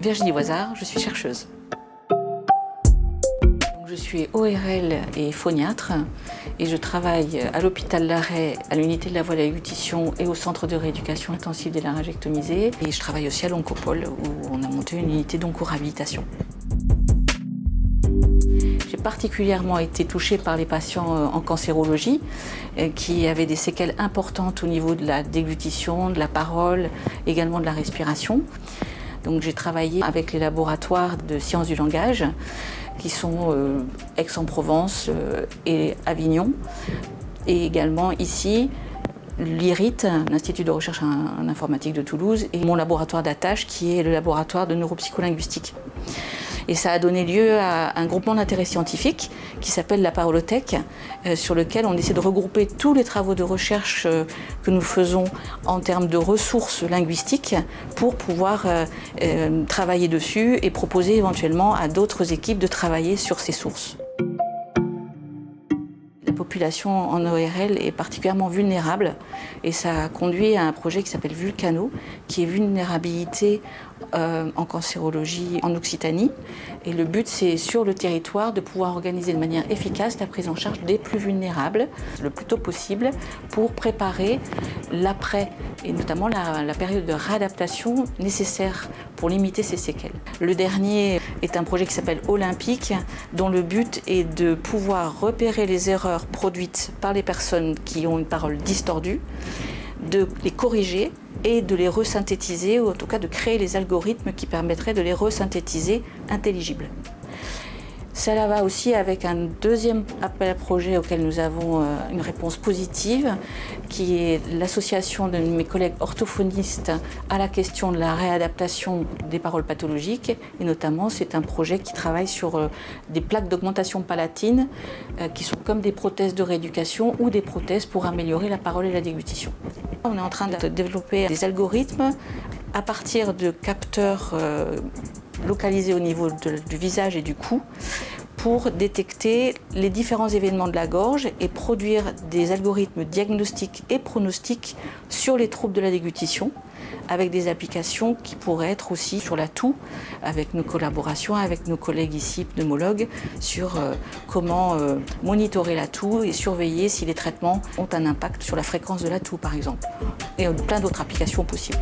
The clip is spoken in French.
Virginie Voisard, je suis chercheuse. Je suis ORL et phoniatre et je travaille à l'hôpital Larrey, à l'unité de la voie de la déglutition et au centre de rééducation intensive des laryngectomisés. Et je travaille aussi à l'Oncopole où on a monté une unité d'oncoréhabilitation. J'ai particulièrement été touchée par les patients en cancérologie qui avaient des séquelles importantes au niveau de la déglutition, de la parole, également de la respiration. Donc j'ai travaillé avec les laboratoires de sciences du langage qui sont Aix-en-Provence et Avignon. Et également ici, l'IRIT, l'Institut de recherche en informatique de Toulouse, et mon laboratoire d'attache qui est le laboratoire de neuropsycholinguistique. Et ça a donné lieu à un groupement d'intérêt scientifique qui s'appelle la Parolothèque, sur lequel on essaie de regrouper tous les travaux de recherche que nous faisons en termes de ressources linguistiques pour pouvoir travailler dessus et proposer éventuellement à d'autres équipes de travailler sur ces sources. La population en ORL est particulièrement vulnérable et ça a conduit à un projet qui s'appelle Vulcano, qui est vulnérabilité en cancérologie en Occitanie. Et le but, c'est sur le territoire de pouvoir organiser de manière efficace la prise en charge des plus vulnérables le plus tôt possible pour préparer l'après et notamment la période de réadaptation nécessaire pour limiter ces séquelles. Le dernier est un projet qui s'appelle Olympique, dont le but est de pouvoir repérer les erreurs produites par les personnes qui ont une parole distordue, de les corriger et de les resynthétiser, ou en tout cas de créer les algorithmes qui permettraient de les resynthétiser intelligibles. Cela va aussi avec un deuxième appel à projet auquel nous avons une réponse positive, qui est l'association de mes collègues orthophonistes à la question de la réadaptation des paroles pathologiques. Et notamment, c'est un projet qui travaille sur des plaques d'augmentation palatine qui sont comme des prothèses de rééducation ou des prothèses pour améliorer la parole et la déglutition. On est en train de développer des algorithmes à partir de capteurs localisés au niveau du visage et du cou pour détecter les différents événements de la gorge et produire des algorithmes diagnostiques et pronostiques sur les troubles de la déglutition avec des applications qui pourraient être aussi sur la toux avec nos collaborations avec nos collègues ici pneumologues sur comment monitorer la toux et surveiller si les traitements ont un impact sur la fréquence de la toux par exemple et plein d'autres applications possibles.